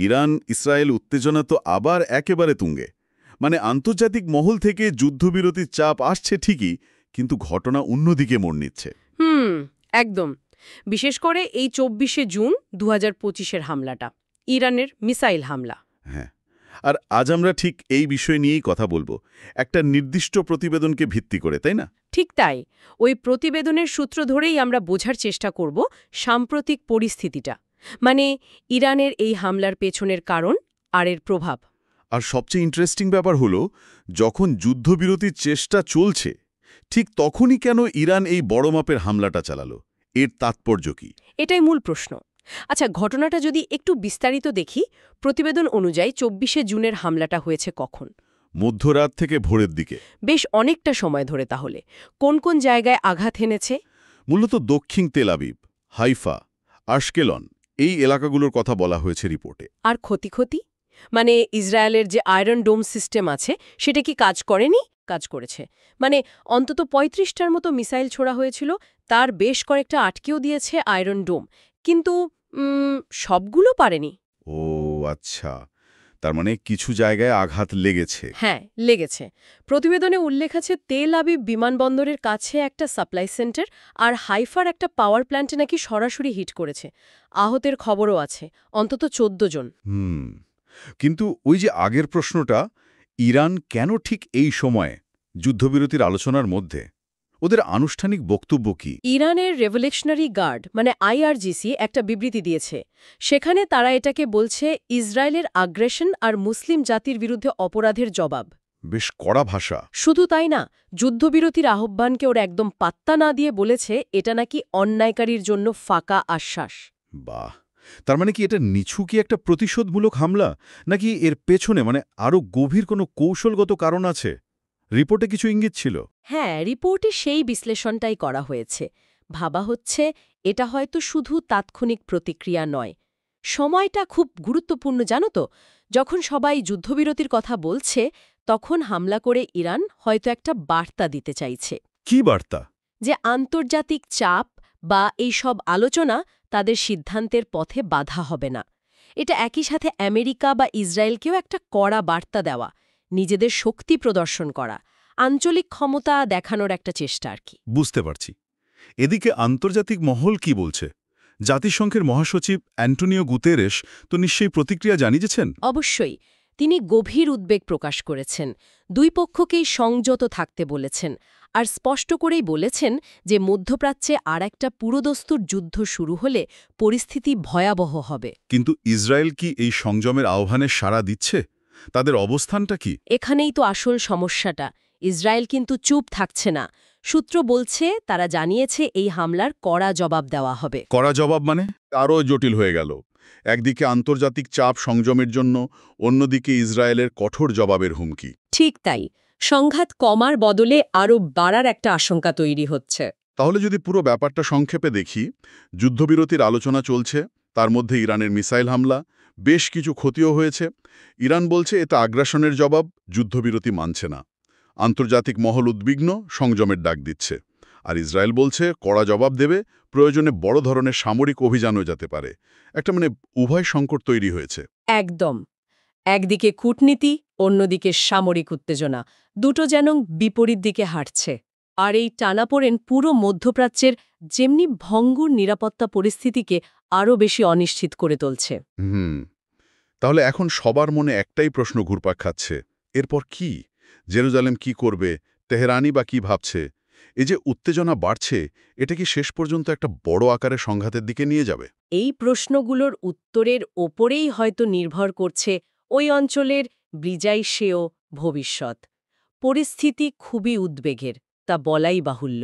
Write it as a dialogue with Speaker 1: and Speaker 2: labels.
Speaker 1: Iran Israel উত্তেজনা তো আবার একেবারে তুঙ্গে। মানে আন্তর্জাতিক মহল থেকে যুদ্ধবিরতির চাপ আসছে ঠিকই, কিন্তু ঘটনা অন্যদিকে মোড় নিচ্ছে।
Speaker 2: একদম। বিশেষ করে এই ২৪শে জুন ২০২৫-এর হামলাটা, ইরানের মিসাইল হামলা।
Speaker 1: হ্যাঁ, আর আজ আমরা ঠিক এই বিষয় নিয়েই কথা বলবো, একটা নির্দিষ্ট প্রতিবেদনকে ভিত্তি করে, তাই না?
Speaker 2: ঠিক তাই। ওই প্রতিবেদনের সূত্র ধরেই আমরা বোঝার চেষ্টা করব সাম্প্রতিক পরিস্থিতিটা, মানে ইরানের এই হামলার পেছনের কারণ আর এর প্রভাব।
Speaker 1: আর সবচেয়ে ইন্টারেস্টিং ব্যাপার হলো, যখন যুদ্ধবিরতির চেষ্টা চলছে ঠিক তখনই কেন ইরান এই বড় মাপের হামলাটা চালালো? এর তাৎপর্য কি?
Speaker 2: এটাই মূল প্রশ্ন। আচ্ছা, ঘটনাটা যদি একটু বিস্তারিত দেখি, প্রতিবেদন অনুযায়ী ২৪শে জুনের হামলাটা হয়েছে কখন?
Speaker 1: মধ্যরাত থেকে ভোরের দিকে।
Speaker 2: বেশ অনেকটা সময় ধরে। তাহলে কোন কোন জায়গায় আঘাত হেনেছে?
Speaker 1: মূলত দক্ষিণ তেল আবিব, হাইফা, আশকেলন এই এলাকাগুলোর কথা বলা হয়েছে রিপোর্টে।
Speaker 2: আর ক্ষতি মানে ইসরায়েলের যে আয়রন ডোম সিস্টেম আছে সেটা কি কাজ করেনি? কাজ করেছে। মানে অন্তত ৩৫টার মতো মিসাইল ছোড়া হয়েছিল, তার বেশ কয়েকটা আটকেও দিয়েছে আয়রন ডোম, কিন্তু সবগুলো পারেনি।
Speaker 1: ও আচ্ছা, তার মানে কিছু জায়গায় আঘাত লেগেছে।
Speaker 2: হ্যাঁ, লেগেছে। প্রতিবেদনে উল্লেখ আছে তেল আবিব বিমানবন্দরের কাছে একটা সাপ্লাই সেন্টার আর হাইফার একটা পাওয়ার প্ল্যান্টে নাকি সরাসরি হিট করেছে। আহতের খবরও আছে, অন্তত ১৪ জন।
Speaker 1: কিন্তু ওই যে আগের প্রশ্নটা, ইরান কেন ঠিক এই সময়ে যুদ্ধবিরতির আলোচনার মধ্যে? ওদের আনুষ্ঠানিক বক্তব্য কি?
Speaker 2: ইরানের রেভলিউশনারি গার্ড মানে আইআরজিসি একটা বিবৃতি দিয়েছে। সেখানে তারা এটাকে বলছে ইসরায়েলের আগ্রাসন আর মুসলিম জাতির বিরুদ্ধে অপরাধের জবাব।
Speaker 1: বেশ কড়া ভাষা।
Speaker 2: শুধু তাই না, যুদ্ধবিরতির আহ্বানকে ওরা একদম পাত্তা না দিয়ে বলেছে এটা নাকি অন্যায়কারীর জন্য ফাঁকা আশ্বাস।
Speaker 1: বাহ, তার মানে কি এটা নিছু কি একটা প্রতিশোধমূলক হামলা, নাকি এর পেছনে আরও গভীর কোনো কৌশলগত কারণ আছে? রিপোর্টে কিছু ইঙ্গিত ছিল।
Speaker 2: হ্যাঁ, রিপোর্টে সেই বিশ্লেষণটাই করা হয়েছে। ভাবা হচ্ছে এটা হয়তো শুধু তাৎক্ষণিক প্রতিক্রিয়া নয়। সময়টা খুব গুরুত্বপূর্ণ, জানো তো। যখন সবাই যুদ্ধবিরতির কথা বলছে তখন হামলা করে ইরান হয়তো একটা বার্তা দিতে চাইছে।
Speaker 1: কি বার্তা?
Speaker 2: যে আন্তর্জাতিক চাপ বা এই সব আলোচনা তাদের সিদ্ধান্তের পথে বাধা হবে না। এটা একই সাথে আমেরিকা বা ইসরায়েলকেও একটা কড়া বার্তা দেওয়া, নিজেদের শক্তি প্রদর্শন করা, আঞ্চলিক ক্ষমতা দেখানোর একটা চেষ্টা আর কি।
Speaker 1: বুঝতে পারছি। এদিকে আন্তর্জাতিক মহল কি বলছে? জাতিসংঘের মহাসচিব অ্যান্টোনিও গুতেরেস তো নিশ্চয়ই প্রতিক্রিয়া জানিয়েছেন।
Speaker 2: অবশ্যই। তিনি গভীর উদ্বেগ প্রকাশ করেছেন, দুই পক্ষকেই সংযত থাকতে বলেছেন, আর স্পষ্ট করেই বলেছেন যে মধ্যপ্রাচ্যে আর একটা পুরোদস্তুর যুদ্ধ শুরু হলে পরিস্থিতি ভয়াবহ হবে।
Speaker 1: কিন্তু ইসরায়েল কি এই সংযমের আহ্বানে সাড়া দিচ্ছে? তাদের অবস্থানটা কি?
Speaker 2: এখানেই তো আসল সমস্যাটা। ইসরায়েল কিন্তু চুপ থাকছে না। সূত্র বলছে তারা জানিয়েছে এই হামলার কড়া জবাব দেওয়া হবে।
Speaker 1: কড়া জবাব মানে? আরও জটিল হয়ে গেল। একদিকে আন্তর্জাতিক চাপ সংযমের জন্য, অন্যদিকে ইসরায়েলের কঠোর জবাবের হুমকি।
Speaker 2: ঠিক তাই। সংঘাত কমার বদলে আরও বাড়ার একটা আশঙ্কা তৈরি হচ্ছে।
Speaker 1: তাহলে যদি পুরো ব্যাপারটা সংক্ষেপে দেখি, যুদ্ধবিরতির আলোচনা চলছে, তার মধ্যে ইরানের মিসাইল হামলা, বেশ কিছু ক্ষতিও হয়েছে। ইরান বলছে এটা আগ্রাসনের জবাব, যুদ্ধবিরতি মানছে না। আন্তর্জাতিক মহল উদ্বিগ্ন, সংযমের ডাক দিচ্ছে। আর ইসরায়েল বলছে কড়া জবাব দেবে, প্রয়োজনে বড় ধরনের সামরিক অভিযানও যেতে পারে। একটা উভয় সংকট তৈরি হয়েছে।
Speaker 2: একদম। একদিকে কূটনীতি, অন্যদিকে সামরিক উত্তেজনা, দুটো যেন বিপরীত দিকে হাঁটছে। আর এই টানাপোড়েন পুরো মধ্যপ্রাচ্যের যেমনি ভঙ্গুর নিরাপত্তা পরিস্থিতিকে আরও বেশি অনিশ্চিত করে তুলছে।
Speaker 1: তাহলে এখন সবার মনে একটাই প্রশ্ন ঘুরপাক খাচ্ছে, এরপর কি? জেরুজালেম কি করবে? তেহরানি বা কি ভাবছে? এই যে উত্তেজনা বাড়ছে, এটা কি শেষ পর্যন্ত একটা বড় আকারের সংঘাতের দিকে নিয়ে যাবে?
Speaker 2: এই প্রশ্নগুলোর উত্তরের ওপরেই হয়তো নির্ভর করছে ওই অঞ্চলের বিজয়ী ভবিষ্যৎ। পরিস্থিতি খুবই উদ্বেগের, তা বলাই বাহুল্য।